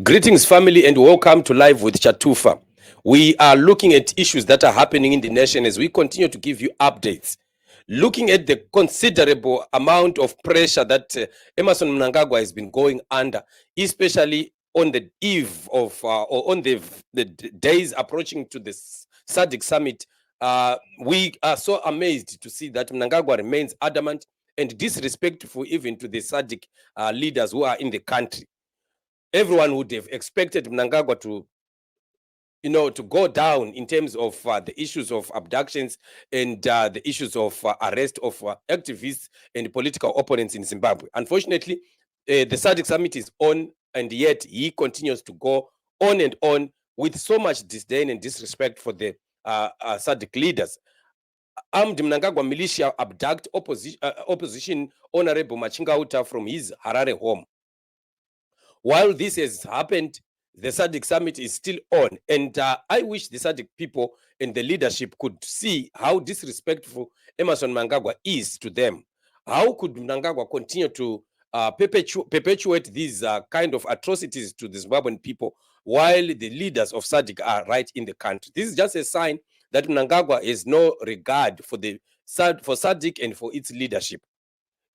Greetings, family, and welcome to Live with Chatufa. We are looking at issues that are happening in the nation as we continue to give you updates. Looking at the considerable amount of pressure that Emerson Mnangagwa has been going under, especially on the eve of, or on the days approaching to the SADC summit, we are so amazed to see that Mnangagwa remains adamant and disrespectful even to the SADC leaders who are in the country. Everyone would have expected Mnangagwa to, to go down in terms of the issues of abductions and the issues of arrest of activists and political opponents in Zimbabwe. Unfortunately, the SADC summit is on, and yet he continues to go on and on with so much disdain and disrespect for the SADC leaders. Armed Mnangagwa Militia Abduct opposition Honorable Machingauta from his Harare home. While this has happened, the SADC summit is still on, and I wish the SADC people and the leadership could see how disrespectful Emerson Mnangagwa is to them. How could Mnangagwa continue to perpetuate these kind of atrocities to the Zimbabwean people while the leaders of SADC are right in the country? This is just a sign that Mnangagwa has no regard for SADC and for its leadership.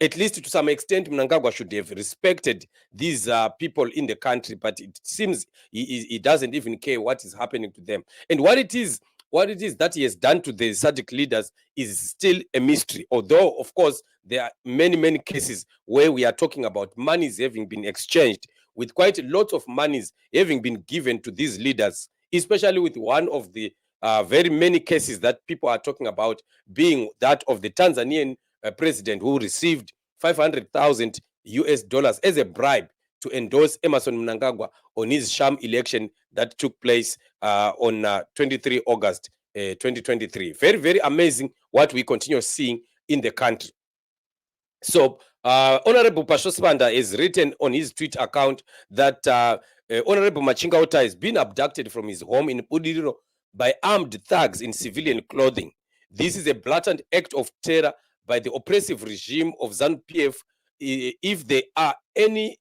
At least to some extent, Mnangagwa should have respected these people in the country, but it seems he doesn't even care what is happening to them. And what it is that he has done to the SADC leaders is still a mystery. Although, of course, there are many cases where we are talking about monies having been exchanged, with quite a lot of monies having been given to these leaders, especially with one of the very many cases that people are talking about being that of the Tanzanian president who received $500,000 as a bribe to endorse Emerson Mnangagwa on his sham election that took place on 23 August 2023. Very amazing what we continue seeing in the country. So Honorable Pasho Spanda has written on his Twitter account that Honorable Machingauta has been abducted from his home in Budiriro by armed thugs in civilian clothing. This is a blatant act of terror by the oppressive regime of ZANU-PF. If there are any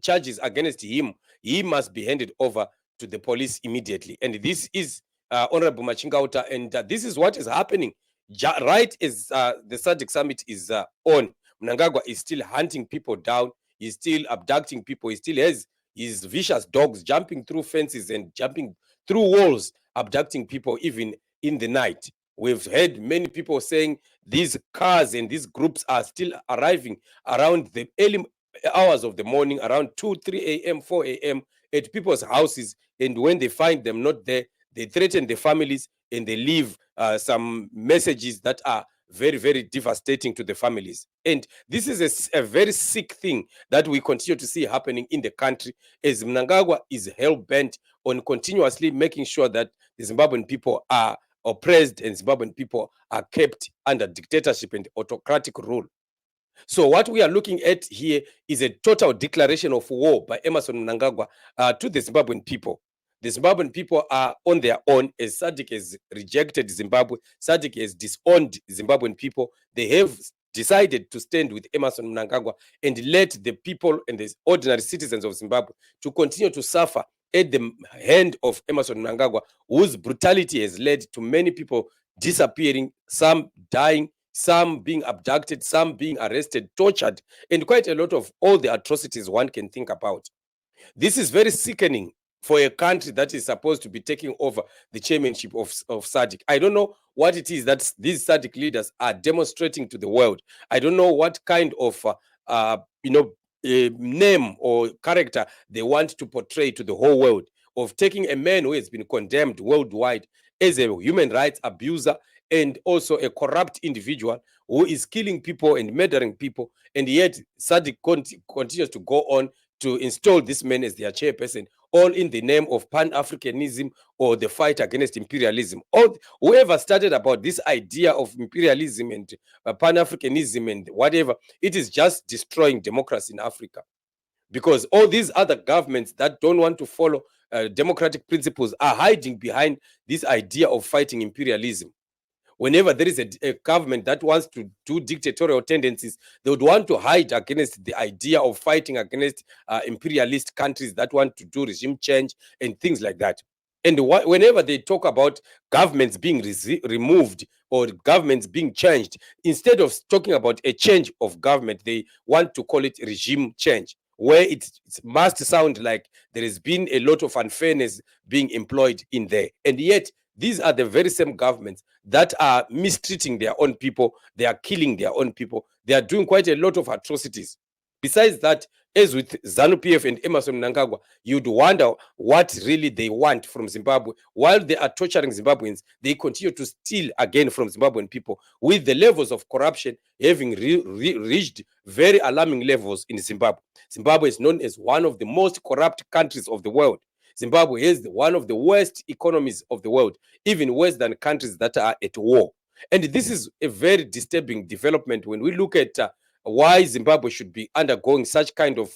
charges against him, he must be handed over to the police immediately. And this is Honorable Machingauta, and this is what is happening right as the SADC summit is on. Mnangagwa is still hunting people down. He's still abducting people. He still has his vicious dogs jumping through fences and jumping through walls, abducting people even in the night. We've heard many people saying these cars and these groups are still arriving around the early hours of the morning, around 2, 3 a.m., 4 a.m. at people's houses. And when they find them not there, they threaten the families and they leave some messages that are very devastating to the families. And this is a very sick thing that we continue to see happening in the country, as Mnangagwa is hell-bent on continuously making sure that the Zimbabwean people are oppressed and Zimbabwean people are kept under dictatorship and autocratic rule. So what we are looking at here is a total declaration of war by Emerson Mnangagwa to the Zimbabwean people. The Zimbabwean people are on their own, as SADC has rejected Zimbabwe. SADC has disowned Zimbabwean people. They have decided to stand with Emerson Mnangagwa and let the people and the ordinary citizens of Zimbabwe to continue to suffer at the hand of Emerson Mnangagwa, whose brutality has led to many people disappearing, some dying, some being abducted, some being arrested, tortured, and quite a lot of all the atrocities one can think about. This is very sickening for a country that is supposed to be taking over the chairmanship of SADC. I don't know what it is that these SADC leaders are demonstrating to the world. I don't know what kind of name or character they want to portray to the whole world, of taking a man who has been condemned worldwide as a human rights abuser and also a corrupt individual who is killing people and murdering people, and yet SADC continues to go on to install this man as their chairperson, all in the name of Pan-Africanism or the fight against imperialism. Or whoever started about this idea of imperialism and Pan-Africanism and whatever, it is just destroying democracy in Africa. Because all these other governments that don't want to follow democratic principles are hiding behind this idea of fighting imperialism. whenever there is a government that wants to do dictatorial tendencies, they would want to hide against the idea of fighting against imperialist countries that want to do regime change and things like that. And whenever they talk about governments being removed or governments being changed, instead of talking about a change of government, they want to call it regime change, where it must sound like there has been a lot of unfairness being employed in there. And yet, these are the very same governments that are mistreating their own people. They are killing their own people. They are doing quite a lot of atrocities. Besides that, as with ZANU-PF and Emmerson Mnangagwa, you'd wonder what really they want from Zimbabwe. While they are torturing Zimbabweans, they continue to steal again from Zimbabwean people, with the levels of corruption having reached very alarming levels in Zimbabwe. Zimbabwe is known as one of the most corrupt countries of the world. Zimbabwe is one of the worst economies of the world, even worse than countries that are at war. And this is a very disturbing development when we look at why Zimbabwe should be undergoing such kind of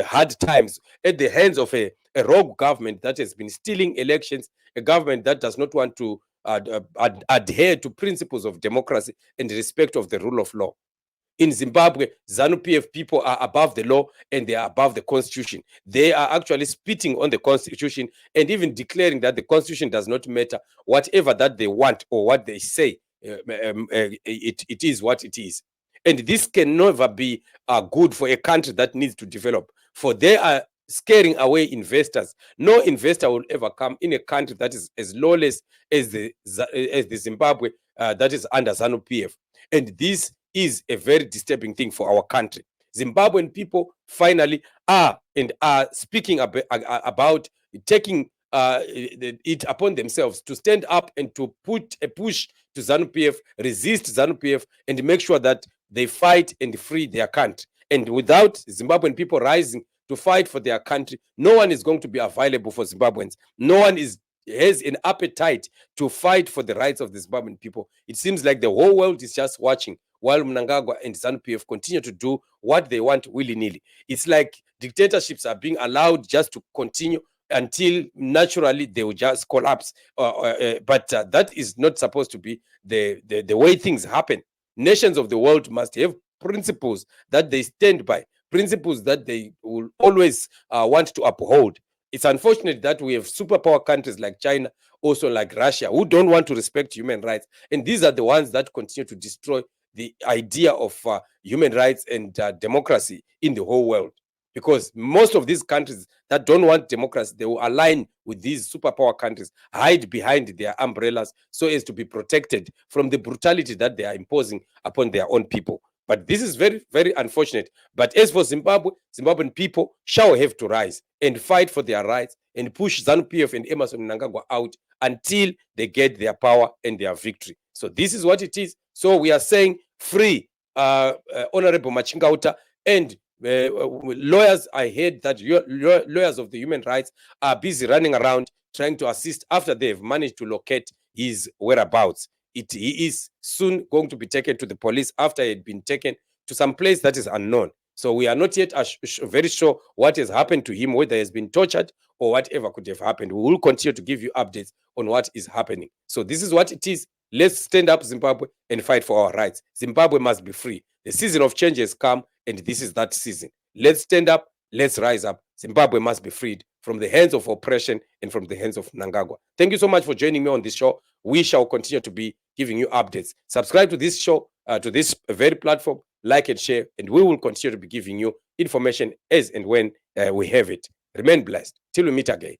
hard times at the hands of a rogue government that has been stealing elections, a government that does not want to adhere to principles of democracy and respect of the rule of law. In Zimbabwe, ZANU-PF people are above the law and they are above the constitution. They are actually spitting on the constitution and even declaring that the constitution does not matter. Whatever that they want or what they say, it is what it is. And this can never be good for a country that needs to develop, for they are scaring away investors. No investor will ever come in a country that is as lawless as the Zimbabwe that is under ZANU-PF. And this is a very disturbing thing for our country. Zimbabwean people finally are speaking about taking it upon themselves to stand up and to put a push to ZANU-PF, resist ZANU-PF, and make sure that they fight and free their country. And without Zimbabwean people rising to fight for their country, no one is going to be available for Zimbabweans. No one has an appetite to fight for the rights of the Zimbabwean people. It seems like the whole world is just watching while Mnangagwa and ZANU-PF continue to do what they want willy-nilly. It's like dictatorships are being allowed just to continue until naturally they will just collapse. But that is not supposed to be the way things happen. Nations of the world must have principles that they stand by, principles that they will always want to uphold. It's unfortunate that we have superpower countries like China, also like Russia, who don't want to respect human rights. And these are the ones that continue to destroy the idea of human rights and democracy in the whole world. Because most of these countries that don't want democracy, they will align with these superpower countries, hide behind their umbrellas so as to be protected from the brutality that they are imposing upon their own people. But this is very, very unfortunate. But as for Zimbabwe, Zimbabwean people shall have to rise and fight for their rights and push ZANU-PF and Emmerson Mnangagwa out until they get their power and their victory. So this is what it is. So we are saying free Honorable Machingauta, and lawyers. I heard that lawyers of the human rights are busy running around trying to assist after they've managed to locate his whereabouts. He is soon going to be taken to the police after he had been taken to some place that is unknown. So we are not yet very sure what has happened to him, whether he has been tortured or whatever could have happened. We will continue to give you updates on what is happening. So this is what it is. Let's stand up, Zimbabwe, and fight for our rights. Zimbabwe must be free. The season of change has come, and this is that season. Let's stand up. Let's rise up. Zimbabwe must be freed from the hands of oppression and from the hands of Mnangagwa. Thank you so much for joining me on this show. We shall continue to be giving you updates. Subscribe to this show, to this very platform, like and share, and we will continue to be giving you information as and when we have it. Remain blessed. Till we meet again.